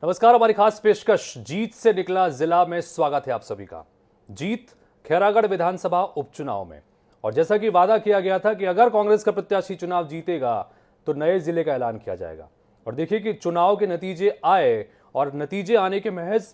नमस्कार। हमारी खास पेशकश जीत से निकला जिला में स्वागत है आप सभी का। जीत खैरागढ़ विधानसभा उपचुनाव में, और जैसा कि वादा किया गया था कि अगर कांग्रेस का प्रत्याशी चुनाव जीतेगा तो नए जिले का ऐलान किया जाएगा। और देखिए कि चुनाव के नतीजे आए और नतीजे आने के महज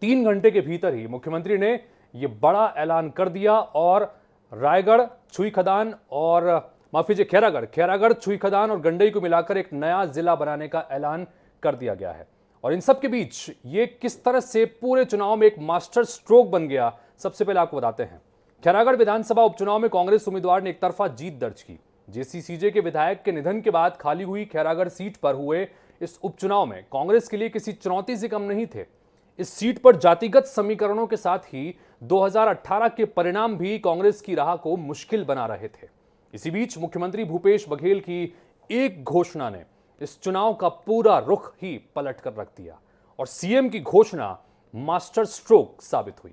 3 घंटे के भीतर ही मुख्यमंत्री ने यह बड़ा ऐलान कर दिया और रायगढ़ छुई खदान और खैरागढ़ छुई खदान और गंडई को मिलाकर एक नया जिला बनाने का ऐलान कर दिया गया है। और इन सब के बीच ये किस तरह से पूरे चुनाव में एक मास्टर स्ट्रोक बन गया, सबसे पहले आपको बताते हैं। खैरागढ़ विधानसभा उपचुनाव में कांग्रेस उम्मीदवार ने एक तरफा जीत दर्ज की। जेसीसीजे के विधायक के निधन के बाद खाली हुई खैरागढ़ सीट पर हुए इस उपचुनाव में कांग्रेस के लिए किसी चुनौती से कम नहीं थे। इस सीट पर जातिगत समीकरणों के साथ ही 2018 के परिणाम भी कांग्रेस की राह को मुश्किल बना रहे थे। इसी बीच मुख्यमंत्री भूपेश बघेल की एक घोषणा ने इस चुनाव का पूरा रुख ही पलट कर रख दिया और सीएम की घोषणा मास्टर स्ट्रोक साबित हुई।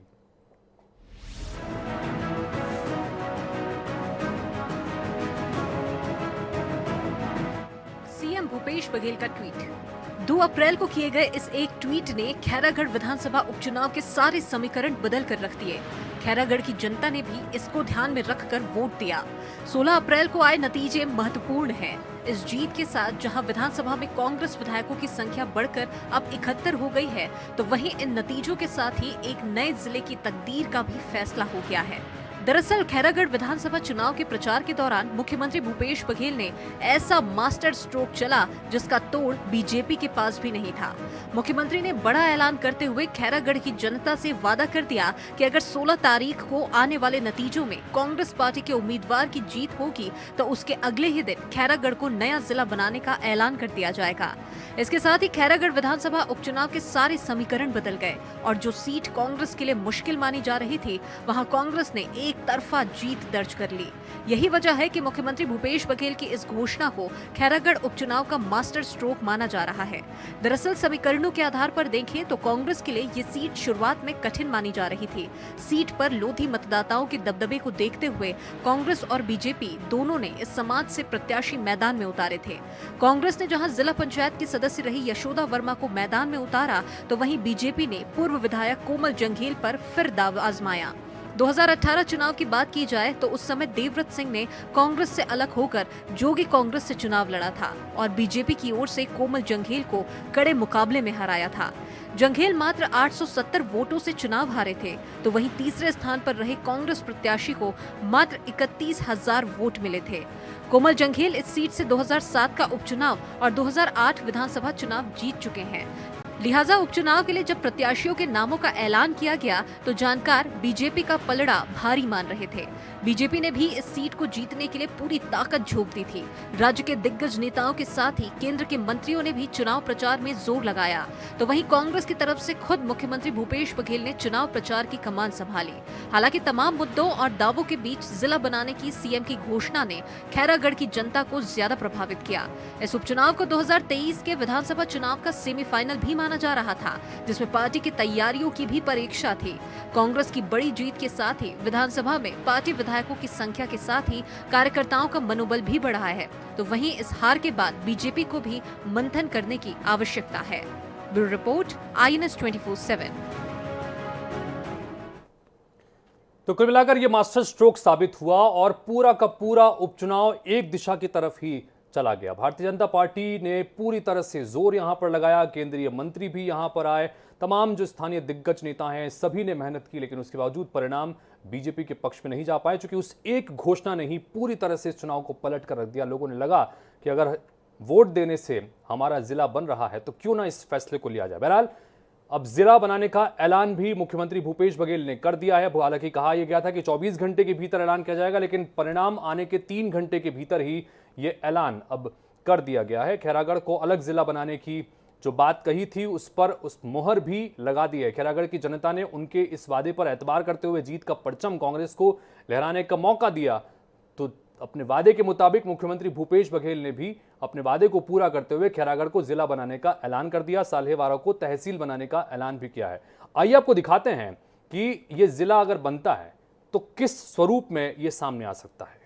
सीएम भूपेश बघेल का ट्वीट। 2 अप्रैल को किए गए इस एक ट्वीट ने खैरागढ़ विधानसभा उपचुनाव के सारे समीकरण बदल कर रख दिए। खैरागढ़ की जनता ने भी इसको ध्यान में रखकर वोट दिया। 16 अप्रैल को आए नतीजे महत्वपूर्ण हैं। इस जीत के साथ जहां विधानसभा में कांग्रेस विधायकों की संख्या बढ़कर अब 71 हो गई है, तो वहीं इन नतीजों के साथ ही एक नए जिले की तकदीर का भी फैसला हो गया है। दरअसल खैरागढ़ विधानसभा चुनाव के प्रचार के दौरान मुख्यमंत्री भूपेश बघेल ने ऐसा मास्टर स्ट्रोक चला जिसका तोड़ बीजेपी के पास भी नहीं था। मुख्यमंत्री ने बड़ा ऐलान करते हुए खैरागढ़ की जनता से वादा कर दिया कि अगर 16 तारीख को आने वाले नतीजों में कांग्रेस पार्टी के उम्मीदवार की जीत होगी तो उसके अगले ही दिन खैरागढ़ को नया जिला बनाने का ऐलान कर दिया जाएगा। इसके साथ ही खैरागढ़ विधानसभा उपचुनाव के सारे समीकरण बदल गए और जो सीट कांग्रेस के लिए मुश्किल मानी जा रही थी, वहां कांग्रेस ने एक तरफा जीत दर्ज कर ली। यही वजह है कि मुख्यमंत्री भूपेश बघेल की इस घोषणा को खैरागढ़ उपचुनाव का मास्टर स्ट्रोक माना जा रहा है। दरअसल समीकरणों के आधार पर देखें तो कांग्रेस के लिए ये सीट शुरुआत में कठिन मानी जा रही थी। सीट पर लोधी मतदाताओं के दबदबे को देखते हुए कांग्रेस और बीजेपी दोनों ने इस समाज से प्रत्याशी मैदान में उतारे थे। कांग्रेस ने जहां जिला पंचायत की सदस्य रही यशोदा वर्मा को मैदान में उतारा, तो वहीं बीजेपी ने पूर्व विधायक कोमल जंघेल पर फिर दाव आजमाया। 2018 चुनाव की बात की जाए तो उस समय देवव्रत सिंह ने कांग्रेस से अलग होकर जोगी कांग्रेस से चुनाव लड़ा था और बीजेपी की ओर से कोमल जंघेल को कड़े मुकाबले में हराया था। जंघेल मात्र 870 वोटों से चुनाव हारे थे, तो वहीं तीसरे स्थान पर रहे कांग्रेस प्रत्याशी को मात्र 31,000 वोट मिले थे। कोमल जंघेल इस सीट से 2007 का उपचुनाव और 2008 विधानसभा चुनाव जीत चुके हैं। लिहाजा उपचुनाव के लिए जब प्रत्याशियों के नामों का ऐलान किया गया तो जानकार बीजेपी का पलड़ा भारी मान रहे थे। बीजेपी ने भी इस सीट को जीतने के लिए पूरी ताकत झोंक दी थी। राज्य के दिग्गज नेताओं के साथ ही केंद्र के मंत्रियों ने भी चुनाव प्रचार में जोर लगाया, तो वहीं कांग्रेस की तरफ से खुद मुख्यमंत्री भूपेश बघेल ने चुनाव प्रचार की कमान संभाली। हालांकि तमाम मुद्दों और दावों के बीच जिला बनाने की सीएम की घोषणा ने खैरागढ़ की जनता को ज्यादा प्रभावित किया। इस उपचुनाव को 2023 के विधानसभा चुनाव का सेमीफाइनल भी माना जा रहा था, जिसमें पार्टी की तैयारियों की भी परीक्षा थी। कांग्रेस की बड़ी जीत के साथ ही विधानसभा में पार्टी विधायकों की संख्या के साथ ही कार्यकर्ताओं का मनोबल भी बढ़ा है, तो वहीं इस हार के बाद बीजेपी को भी मंथन करने की आवश्यकता है। Bureau report, INS 24/7। तो कुल मिलाकर यह मास्टर स्ट्रोक साबित हुआ और पूरा का पूरा उपचुनाव एक दिशा की तरफ ही चला गया। भारतीय जनता पार्टी ने पूरी तरह से जोर यहां पर लगाया, केंद्रीय मंत्री भी यहां पर आए, तमाम जो स्थानीय दिग्गज नेता हैं सभी ने मेहनत की, लेकिन उसके बावजूद परिणाम बीजेपी के पक्ष में नहीं जा पाए, क्योंकि उस एक घोषणा ने ही पूरी तरह से इस चुनाव को पलट कर रख दिया। लोगों ने लगा कि अगर वोट देने से हमारा जिला बन रहा है तो क्यों ना इस फैसले को लिया जाए। बहरहाल अब जिला बनाने का ऐलान भी मुख्यमंत्री भूपेश बघेल ने कर दिया है। हालांकि कहा यह गया था कि 24 घंटे के भीतर ऐलान किया जाएगा, लेकिन परिणाम आने के 3 घंटे के भीतर ही ये ऐलान अब कर दिया गया है। खैरागढ़ को अलग जिला बनाने की जो बात कही थी उस पर उस मोहर भी लगा दी है। खैरागढ़ की जनता ने उनके इस वादे पर एतबार करते हुए जीत का परचम कांग्रेस को लहराने का मौका दिया, तो अपने वादे के मुताबिक मुख्यमंत्री भूपेश बघेल ने भी अपने वादे को पूरा करते हुए खैरागढ़ को जिला बनाने का ऐलान कर दिया, साल्हेवारा को तहसील बनाने का ऐलान भी किया है। आइए आपको दिखाते हैं कि यह जिला अगर बनता है तो किस स्वरूप में यह सामने आ सकता है।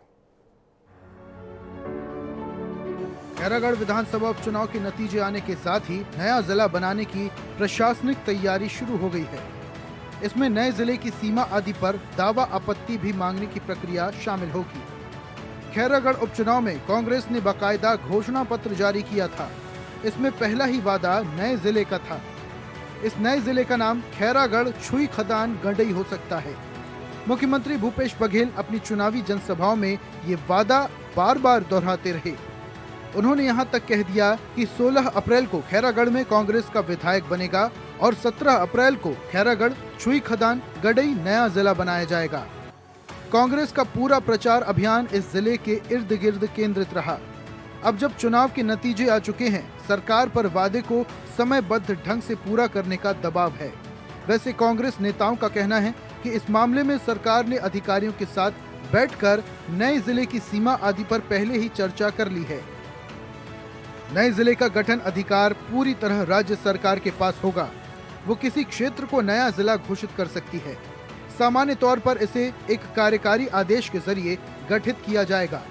खैरागढ़ विधानसभा उपचुनाव के नतीजे आने के साथ ही नया जिला बनाने की प्रशासनिक तैयारी शुरू हो गई है। इसमें नए जिले की सीमा आदि पर दावा आपत्ति भी मांगने की प्रक्रिया शामिल होगी। खैरागढ़ उपचुनाव में कांग्रेस ने बाकायदा घोषणा पत्र जारी किया था। इसमें पहला ही वादा नए जिले का था। इस नए जिले का नाम खैरागढ़ छुई खदान गंडई हो सकता है। मुख्यमंत्री भूपेश बघेल अपनी चुनावी जनसभाओं में ये वादा बार बार दोहराते रहे। उन्होंने यहां तक कह दिया कि 16 अप्रैल को खैरागढ़ में कांग्रेस का विधायक बनेगा और 17 अप्रैल को खैरागढ़ छुई खदान गंडई नया जिला बनाया जाएगा। कांग्रेस का पूरा प्रचार अभियान इस जिले के इर्द गिर्द केंद्रित रहा। अब जब चुनाव के नतीजे आ चुके हैं, सरकार पर वादे को समयबद्ध ढंग से पूरा करने का दबाव है। वैसे कांग्रेस नेताओं का कहना है कि इस मामले में सरकार ने अधिकारियों के साथ बैठकर नए जिले की सीमा आदि पर पहले ही चर्चा कर ली है। नए जिले का गठन अधिकार पूरी तरह राज्य सरकार के पास होगा। वो किसी क्षेत्र को नया जिला घोषित कर सकती है। सामान्य तौर पर इसे एक कार्यकारी आदेश के जरिए गठित किया जाएगा।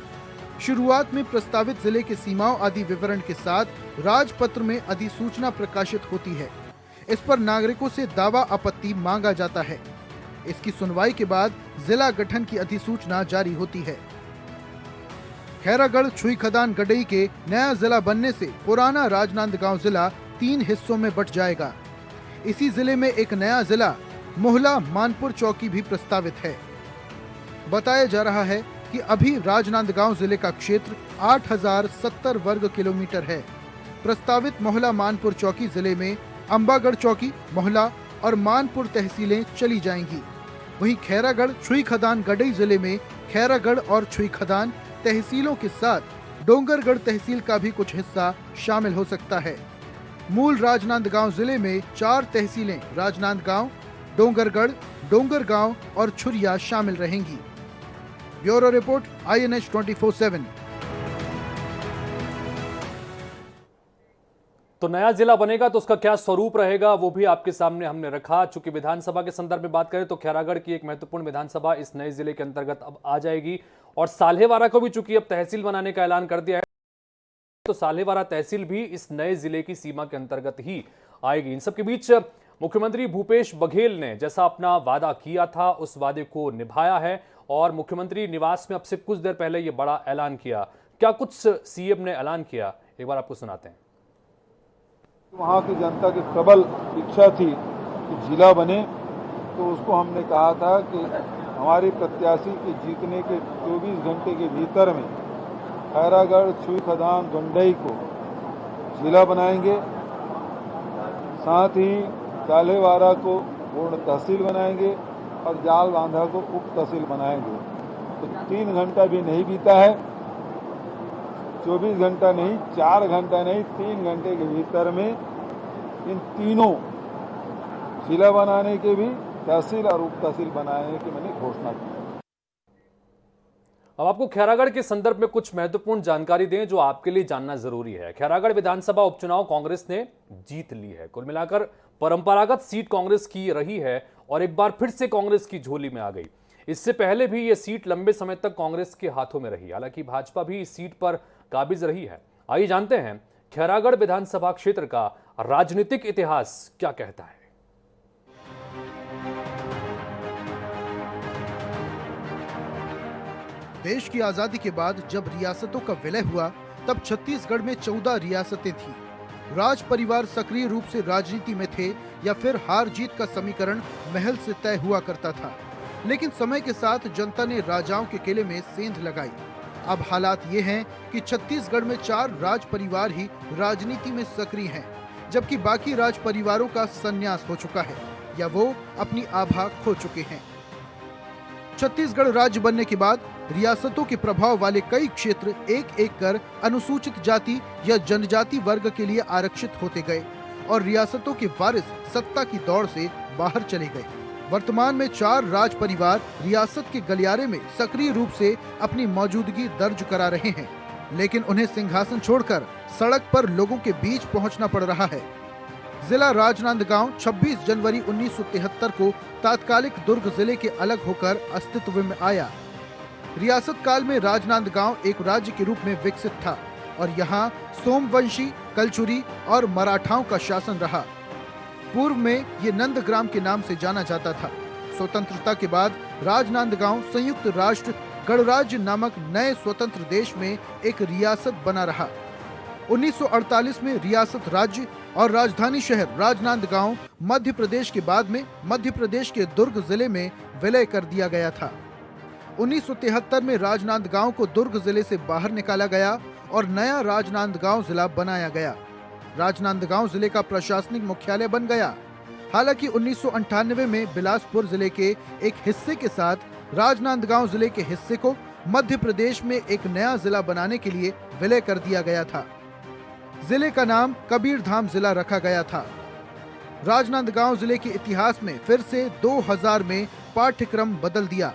शुरुआत में प्रस्तावित जिले के सीमाओं आदि विवरण के साथ राजपत्र में अधिसूचना प्रकाशित होती है। इस पर नागरिकों से दावा आपत्ति मांगा जाता है। इसकी सुनवाई के बाद जिला गठन की अधिसूचना जारी होती है। खैरागढ़ छुई खदान गंडई के नया जिला बनने से पुराना राजनांदगांव जिला 3 हिस्सों में बंट जाएगा। इसी जिले में एक नया जिला मोहला मानपुर चौकी भी प्रस्तावित है। बताया जा रहा है कि अभी राजनांदगांव जिले का क्षेत्र 8070 वर्ग किलोमीटर है। प्रस्तावित मोहला मानपुर चौकी जिले में अंबागढ़ चौकी, मोहला और मानपुर तहसीलें चली जाएंगी। वहीं खैरागढ़ छुई खदान गंडई जिले में खैरागढ़ और छुई खदान तहसीलों के साथ डोंगरगढ़ तहसील का भी कुछ हिस्सा शामिल हो सकता है। मूल राजनांदगांव जिले में 4 तहसीलें राजनांदगांव, डोंगरगढ़, डोंगरगांव और छुरिया शामिल रहेंगी। Bureau report INH 24/7। तो नया जिला बनेगा तो उसका क्या स्वरूप रहेगा वो भी आपके सामने हमने रखा। चूंकि विधानसभा के संदर्भ में बात करें तो खैरागढ़ की एक महत्वपूर्ण विधानसभा इस नए जिले के अंतर्गत अब आ जाएगी और साल्हेवारा को भी चूंकि अब तहसील बनाने का ऐलान कर दिया है तो साल्हेवारा तहसील भी इस नए जिले की सीमा के अंतर्गत ही आएगी। इन सबके बीच मुख्यमंत्री भूपेश बघेल ने जैसा अपना वादा किया था उस वादे को निभाया है और मुख्यमंत्री निवास में अब से कुछ देर पहले ये बड़ा ऐलान किया। क्या कुछ सीएम ने ऐलान किया, एक बार आपको सुनाते हैं। वहाँ की जनता की प्रबल इच्छा थी कि जिला बने, तो उसको हमने कहा था कि हमारी प्रत्याशी के जीतने के 24 घंटे के भीतर में खैरागढ़ छुई खदान गंडई को जिला बनाएंगे, साथ ही साल्हेवारा को पूर्ण तहसील बनाएंगे और जाल बांधा को उप तहसील बनाएंगे। तो 3 घंटा भी नहीं बीता है, 24 घंटा नहीं, 4 घंटा नहीं, 3 घंटे के भीतर में इन तीनों जिला बनाने के भी तहसील और उप तहसील बनाने की मैंने घोषणा की। अब आपको खैरागढ़ के संदर्भ में कुछ महत्वपूर्ण जानकारी दें जो आपके लिए जानना जरूरी है। खैरागढ़ विधानसभा उपचुनाव कांग्रेस ने जीत ली है। कुल मिलाकर परंपरागत सीट कांग्रेस की रही है और एक बार फिर से कांग्रेस की झोली में आ गई। इससे पहले भी यह सीट लंबे समय तक कांग्रेस के हाथों में रही। हालांकि भाजपा भी इस सीट पर काबिज रही है। आइए जानते हैं खैरागढ़ विधानसभा क्षेत्र का राजनीतिक इतिहास क्या कहता है। देश की आजादी के बाद जब रियासतों का विलय हुआ तब छत्तीसगढ़ में 14 रियासतें थीं। राज परिवार सक्रिय रूप से राजनीति में थे या फिर हार जीत का समीकरण महल से तय हुआ करता था। लेकिन समय के साथ जनता ने राजाओं के किले में सेंध लगाई। अब हालात ये हैं कि छत्तीसगढ़ में 4 राज परिवार ही राजनीति में सक्रिय हैं, जबकि बाकी राज परिवारों का संन्यास हो चुका है या वो अपनी आभा खो चुके हैं। छत्तीसगढ़ राज्य बनने के बाद रियासतों के प्रभाव वाले कई क्षेत्र एक एक कर अनुसूचित जाति या जनजाति वर्ग के लिए आरक्षित होते गए और रियासतों के वारिस सत्ता की दौड़ से बाहर चले गए। वर्तमान में 4 राज परिवार रियासत के गलियारे में सक्रिय रूप से अपनी मौजूदगी दर्ज करा रहे हैं, लेकिन उन्हें सिंहासन छोड़कर सड़क पर लोगों के बीच पहुंचना पड़ रहा है। जिला राजनांदगांव 26 जनवरी 1973 को तात्कालिक दुर्ग जिले के अलग होकर अस्तित्व में आया। रियासत काल में राजनांदगांव एक राज्य के रूप में विकसित था और यहाँ सोमवंशी, कलचुरी और मराठाओं का शासन रहा। पूर्व में ये नंदग्राम के नाम से जाना जाता था। स्वतंत्रता के बाद राजनांदगांव संयुक्त राष्ट्र गणराज्य नामक नए स्वतंत्र देश में एक रियासत बना रहा। 1948 में रियासत राज्य और राजधानी शहर राजनांदगांव मध्य प्रदेश के बाद में मध्य प्रदेश के दुर्ग जिले में विलय कर दिया गया था। 1973 में राजनांदगांव को दुर्ग जिले से बाहर निकाला गया और नया राजनांदगांव जिला बनाया गया। राजनांदगांव जिले का प्रशासनिक मुख्यालय बन गया। हालांकि 1998 में बिलासपुर जिले के एक हिस्से के साथ राजनांदगांव जिले के हिस्से को मध्य प्रदेश में एक नया जिला बनाने के लिए विलय कर दिया गया था। जिले का नाम कबीरधाम जिला रखा गया था। राजनांदगांव जिले के इतिहास में फिर से 2000 में पाठ्यक्रम बदल दिया।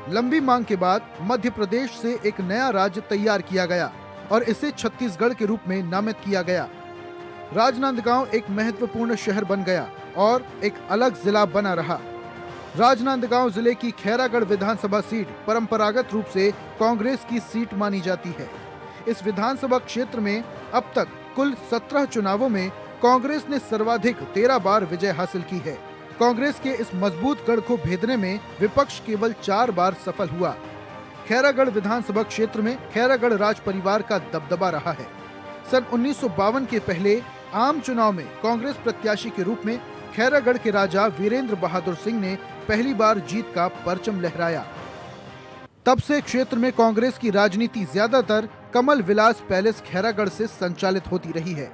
लंबी मांग के बाद मध्य प्रदेश से एक नया राज्य तैयार किया गया और इसे छत्तीसगढ़ के रूप में नामित किया गया। राजनांदगांव एक महत्वपूर्ण शहर बन गया और एक अलग जिला बना रहा। राजनांदगांव जिले की खैरागढ़ विधानसभा सीट परंपरागत रूप से कांग्रेस की सीट मानी जाती है। इस विधानसभा क्षेत्र में अब तक कुल 17 चुनावों में कांग्रेस ने सर्वाधिक 13 बार विजय हासिल की है। कांग्रेस के इस मजबूत गढ़ को भेदने में विपक्ष केवल 4 बार सफल हुआ। खैरागढ़ विधानसभा क्षेत्र में खैरागढ़ राज परिवार का दबदबा रहा है। सन 1952 के पहले आम चुनाव में कांग्रेस प्रत्याशी के रूप में खैरागढ़ के राजा वीरेंद्र बहादुर सिंह ने पहली बार जीत का परचम लहराया। तब से क्षेत्र में कांग्रेस की राजनीति ज्यादातर कमल विलास पैलेस खैरागढ़ से संचालित होती रही है।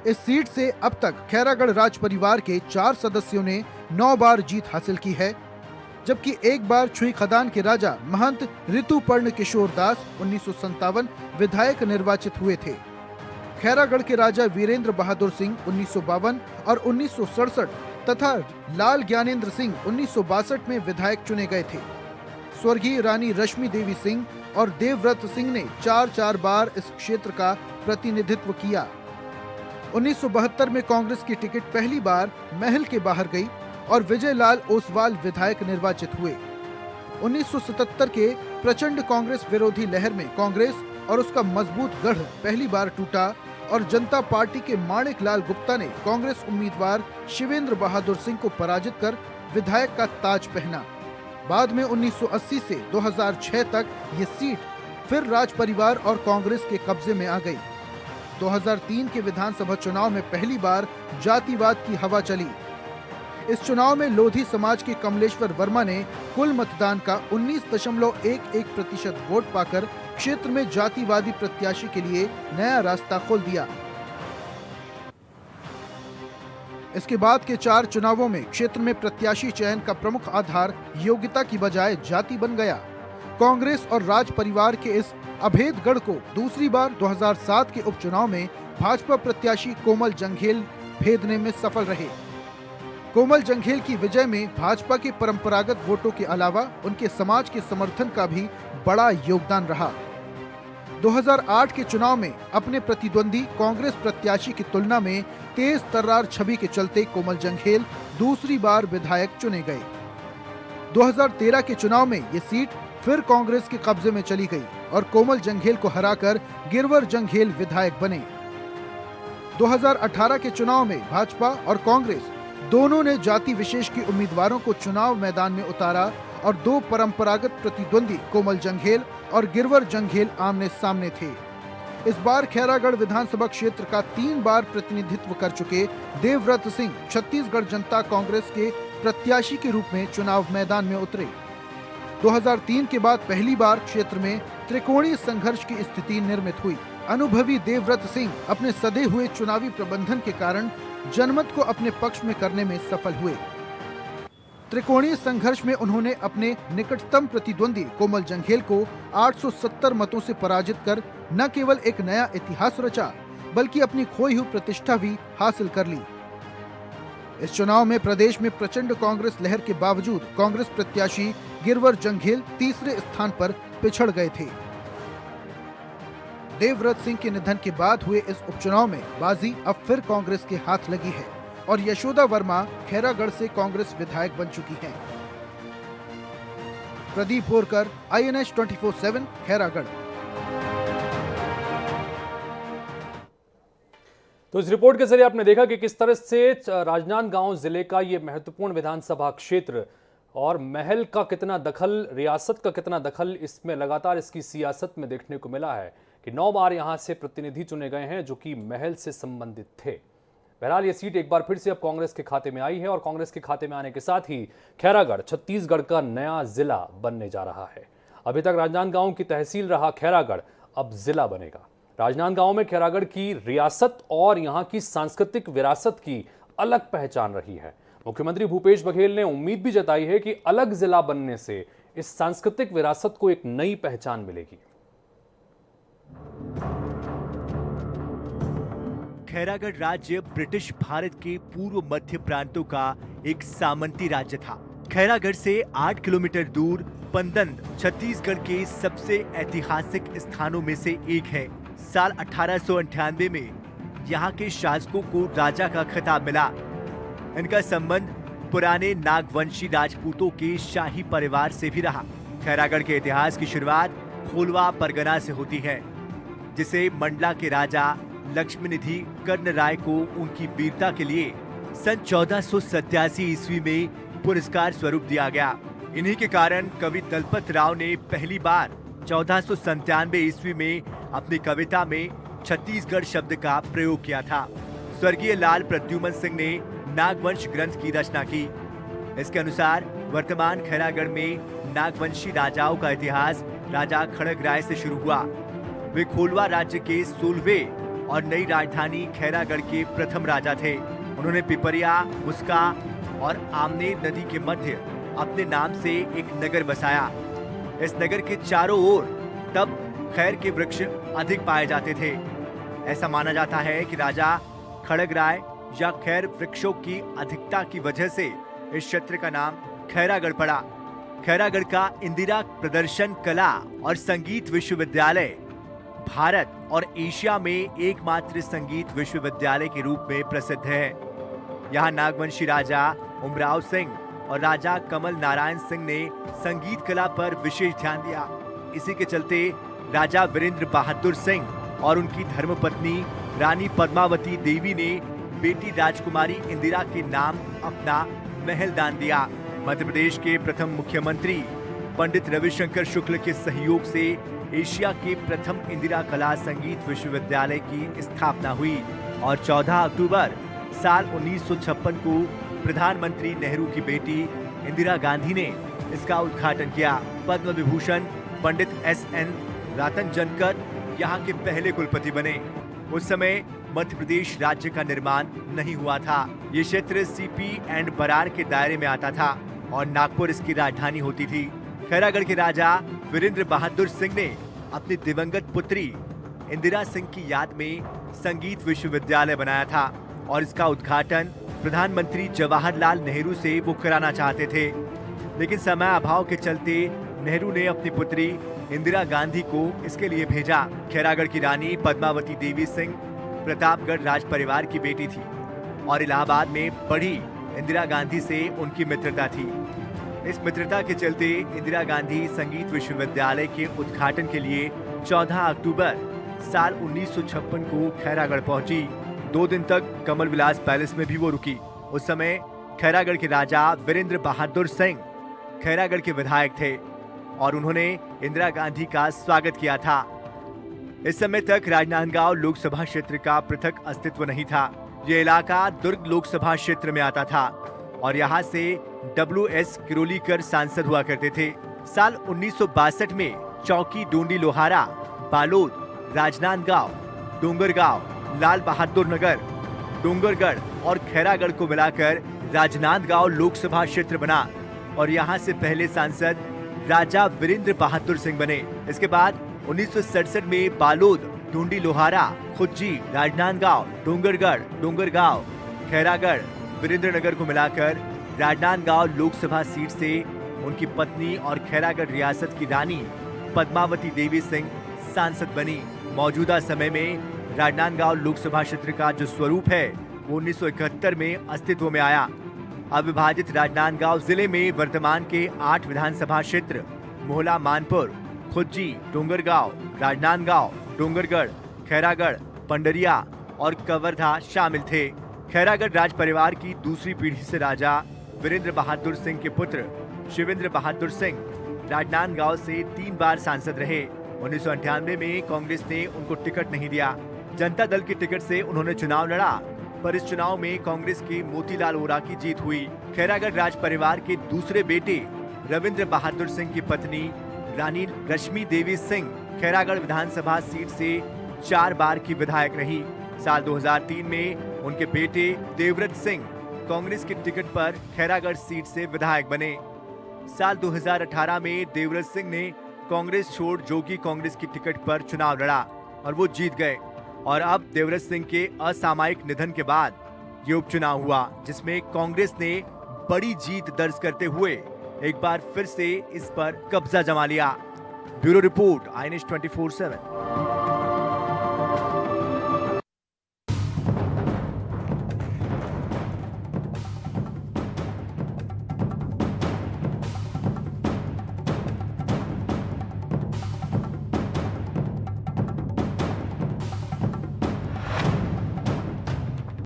इस सीट से अब तक खैरागढ़ राज परिवार के 4 सदस्यों ने 9 बार जीत हासिल की है, जबकि एक बार छुई खदान के राजा महंत ऋतुपर्ण किशोर दास 1957 विधायक निर्वाचित हुए थे। खैरागढ़ के राजा वीरेंद्र बहादुर सिंह 1952 और 1967 तथा लाल ज्ञानेंद्र सिंह 1962 में विधायक चुने गए थे। स्वर्गीय रानी रश्मि देवी सिंह और देवव्रत सिंह ने 4 बार इस क्षेत्र का प्रतिनिधित्व किया। 1972 में कांग्रेस की टिकट पहली बार महल के बाहर गई और विजय लाल ओसवाल विधायक निर्वाचित हुए। 1977 के प्रचंड कांग्रेस विरोधी लहर में कांग्रेस और उसका मजबूत गढ़ पहली बार टूटा और जनता पार्टी के माणिक लाल गुप्ता ने कांग्रेस उम्मीदवार शिवेंद्र बहादुर सिंह को पराजित कर विधायक का ताज पहना। बाद में 1980 से 2006 तक ये सीट फिर राज परिवार और कांग्रेस के कब्जे में आ गई। 2003 के विधानसभा चुनाव में पहली बार जातिवाद की हवा चली। इस चुनाव में लोधी समाज के कमलेश्वर वर्मा ने कुल मतदान का 19.11% वोट पाकर क्षेत्र में जातिवादी प्रत्याशी के लिए नया रास्ता खोल दिया। इसके बाद के 4 चुनावों में क्षेत्र में प्रत्याशी चयन का प्रमुख आधार योग्यता की बजाय जाति बन गया। कांग्रेस और राज परिवार के इस अभेद गढ़ को दूसरी बार 2007 के उपचुनाव में भाजपा प्रत्याशी कोमल जंघेल भेदने में सफल रहे। कोमल जंघेल की विजय में भाजपा के परंपरागत वोटों के अलावा उनके समाज के समर्थन का भी बड़ा योगदान रहा। 2008 के चुनाव में अपने प्रतिद्वंदी कांग्रेस प्रत्याशी की तुलना में तेज तर्रार छवि के चलते कोमल जंघेल दूसरी बार विधायक चुने गए। 2013 के चुनाव में ये सीट फिर कांग्रेस के कब्जे में चली गई और कोमल जंघेल को हराकर गिरवर जंघेल विधायक बने। 2018 के चुनाव में भाजपा और कांग्रेस दोनों ने जाति विशेष के उम्मीदवारों को चुनाव मैदान में उतारा और 2 परंपरागत प्रतिद्वंदी कोमल जंघेल और गिरवर जंघेल आमने सामने थे। इस बार खैरागढ़ विधानसभा क्षेत्र का 3 बार प्रतिनिधित्व कर चुके देवव्रत सिंह छत्तीसगढ़ जनता कांग्रेस के प्रत्याशी के रूप में चुनाव मैदान में उतरे। 2003 के बाद पहली बार क्षेत्र में त्रिकोणीय संघर्ष की स्थिति निर्मित हुई। अनुभवी देवव्रत सिंह अपने सधे हुए चुनावी प्रबंधन के कारण जनमत को अपने पक्ष में करने में सफल हुए। त्रिकोणीय संघर्ष में उन्होंने अपने निकटतम प्रतिद्वंदी कोमल जंघेल को 870 मतों से पराजित कर न केवल एक नया इतिहास रचा बल्कि अपनी खोई हुई प्रतिष्ठा भी हासिल कर ली। इस चुनाव में प्रदेश में प्रचंड कांग्रेस लहर के बावजूद कांग्रेस प्रत्याशी गिरवर जंघेल तीसरे स्थान पर पिछड़ गए थे। देवव्रत सिंह के निधन के बाद हुए इस उपचुनाव में बाजी अब फिर कांग्रेस के हाथ लगी है और यशोदा वर्मा खैरागढ़ से कांग्रेस विधायक बन चुकी हैं। प्रदीप बोरकर, INH 24/7 खैरागढ़। तो इस रिपोर्ट के जरिए आपने देखा कि किस तरह से राजनांदगांव जिले का ये महत्वपूर्ण विधानसभा क्षेत्र और महल का कितना दखल, रियासत का कितना दखल इसमें लगातार इसकी सियासत में देखने को मिला है कि 9 बार यहां से प्रतिनिधि चुने गए हैं जो कि महल से संबंधित थे। बहरहाल ये सीट एक बार फिर से अब कांग्रेस के खाते में आई है और कांग्रेस के खाते में आने के साथ ही खैरागढ़ छत्तीसगढ़ का नया जिला बनने जा रहा है। अभी तक राजनांदगांव की तहसील रहा खैरागढ़, अब जिला बनेगा। राजनांदगांव में खैरागढ़ की रियासत और यहां की सांस्कृतिक विरासत की अलग पहचान रही है। मुख्यमंत्री भूपेश बघेल ने उम्मीद भी जताई है कि अलग जिला बनने से इस सांस्कृतिक विरासत को एक नई पहचान मिलेगी। खैरागढ़ राज्य ब्रिटिश भारत के पूर्व मध्य प्रांतों का एक सामंती राज्य था। खैरागढ़ से 8 किलोमीटर दूर पंदंद छत्तीसगढ़ के सबसे ऐतिहासिक स्थानों में से एक है। साल 1898 में यहाँ के शासकों को राजा का खिताब मिला। इनका संबंध पुराने नागवंशी राजपूतों के शाही परिवार से भी रहा। खैरागढ़ के इतिहास की शुरुआत खोलवा परगना से होती है, जिसे मंडला के राजा लक्ष्मीनिधि कर्ण राय को उनकी वीरता के लिए सन 1487 ईस्वी में पुरस्कार स्वरूप दिया गया। इन्हीं के कारण कवि दलपत राव ने पहली बार 1497 ईस्वी में अपनी कविता में छत्तीसगढ़ शब्द का प्रयोग किया था। स्वर्गीय लाल प्रद्युमन सिंह ने नागवंश ग्रंथ की रचना की। इसके अनुसार वर्तमान खैरागढ़ में नागवंशी राजाओं का इतिहास राजा खड़ग राय से शुरू हुआ। वे खोलवा राज्य के 16वें और नई राजधानी खैरागढ़ के प्रथम राजा थे। उन्होंने पिपरिया, मुस्का और आमनेर नदी के मध्य अपने नाम से एक नगर बसाया। इस नगर के चारों ओर तब खैर के वृक्ष अधिक पाए जाते थे। ऐसा माना जाता है कि राजा खड़ग राय या खैर वृक्षों की अधिकता की वजह से इस क्षेत्र का नाम खैरागढ़ पड़ा। खैरागढ़ का इंदिरा प्रदर्शन कला और संगीत विश्वविद्यालय भारत और एशिया में एकमात्र संगीत विश्वविद्यालय के रूप में प्रसिद्ध है। यहाँ नागवंशी राजा उमराव सिंह और राजा कमल नारायण सिंह ने संगीत कला पर विशेष ध्यान दिया। इसी के चलते राजा वीरेंद्र बहादुर सिंह और उनकी धर्मपत्नी रानी पद्मावती देवी ने बेटी राजकुमारी इंदिरा के नाम अपना महल दान दिया। मध्य प्रदेश के प्रथम मुख्यमंत्री पंडित रविशंकर शुक्ल के सहयोग से एशिया के प्रथम इंदिरा कला संगीत विश्वविद्यालय की स्थापना हुई और 14 अक्टूबर साल 1956 को प्रधानमंत्री नेहरू की बेटी इंदिरा गांधी ने इसका उद्घाटन किया। पद्म विभूषण पंडित SN रातनजनकर यहाँ के पहले कुलपति बने। उस समय मध्य प्रदेश राज्य का निर्माण नहीं हुआ था। ये क्षेत्र CP एंड बरार के दायरे में आता था और नागपुर इसकी राजधानी होती थी। खैरागढ़ के राजा वीरेंद्र बहादुर सिंह ने अपनी दिवंगत पुत्री इंदिरा सिंह की याद में संगीत विश्वविद्यालय बनाया था और इसका उद्घाटन प्रधानमंत्री जवाहरलाल नेहरू से वो कराना चाहते थे, लेकिन समय अभाव के चलते नेहरू ने अपनी पुत्री इंदिरा गांधी को इसके लिए भेजा। खैरागढ़ की रानी पद्मावती देवी सिंह प्रतापगढ़ राज परिवार की बेटी थी और इलाहाबाद में पढ़ी इंदिरा गांधी से उनकी मित्रता थी। इस मित्रता के चलते इंदिरा गांधी संगीत विश्वविद्यालय के उद्घाटन के लिए 14 अक्टूबर साल 1956 को खैरागढ़ पहुंची। 2 दिन तक कमल विलास पैलेस में भी वो रुकी। उस समय खैरागढ़ के राजा वीरेंद्र बहादुर सिंह खैरागढ़ के विधायक थे और उन्होंने इंदिरा गांधी का स्वागत किया था। इस समय तक राजनांदगांव लोकसभा क्षेत्र का पृथक अस्तित्व नहीं था। ये इलाका दुर्ग लोकसभा क्षेत्र में आता था और यहाँ से WS किरोलीकर सांसद हुआ करते थे। साल 1962 में चौकी डोंडी लोहारा, बालोद, राजनांदगांव, डोंगरगांव, लाल बहादुर नगर, डोंगरगढ़ और खैरागढ़ को मिलाकर राजनांदगांव लोकसभा क्षेत्र बना और यहाँ से पहले सांसद राजा वीरेंद्र बहादुर सिंह बने। इसके बाद 1967 में बालोद, डोंडी लोहारा, खुज्जी, राजनांदगांव, डोंगरगढ़, डोंगरगांव, खैरागढ़, वीरेंद्रनगर को मिलाकर राजनांदगांव लोकसभा सीट से उनकी पत्नी और खैरागढ़ रियासत की रानी पद्मावती देवी सिंह सांसद बनी। मौजूदा समय में राजनांदगांव लोकसभा क्षेत्र का जो स्वरूप है वो 1971 में अस्तित्व में आया। अविभाजित राजनांदगांव जिले में वर्तमान के 8 विधानसभा क्षेत्र मोहला, मानपुर, खुज्जी, डोंगरगांव, राजनांदगांव, डोंगरगढ़, खैरागढ़, पंडरिया और कवर्धा शामिल थे। खैरागढ़ राज परिवार की दूसरी पीढ़ी से राजा वीरेंद्र बहादुर सिंह के पुत्र शिवेंद्र बहादुर सिंह राजनांदगांव से 3 बार सांसद रहे। 1998 में कांग्रेस ने उनको टिकट नहीं दिया। जनता दल के टिकट से उन्होंने चुनाव लड़ा, पर इस चुनाव में कांग्रेस के मोतीलाल वोरा की जीत हुई। खैरागढ़ राज परिवार के दूसरे बेटे रविंद्र बहादुर सिंह की पत्नी रानी रश्मि देवी सिंह खैरागढ़ विधानसभा सीट से 4 बार की विधायक रही। साल 2003 में उनके बेटे देवव्रत सिंह कांग्रेस के टिकट पर खैरागढ़ सीट से विधायक बने। साल 2018 में देवव्रत सिंह ने कांग्रेस छोड़ जोगी कांग्रेस की टिकट पर चुनाव लड़ा और वो जीत गए। और अब देवव्रत सिंह के असामयिक निधन के बाद ये उपचुनाव हुआ, जिसमें कांग्रेस ने बड़ी जीत दर्ज करते हुए एक बार फिर से इस पर कब्जा जमा लिया। Bureau report, INS 24/7।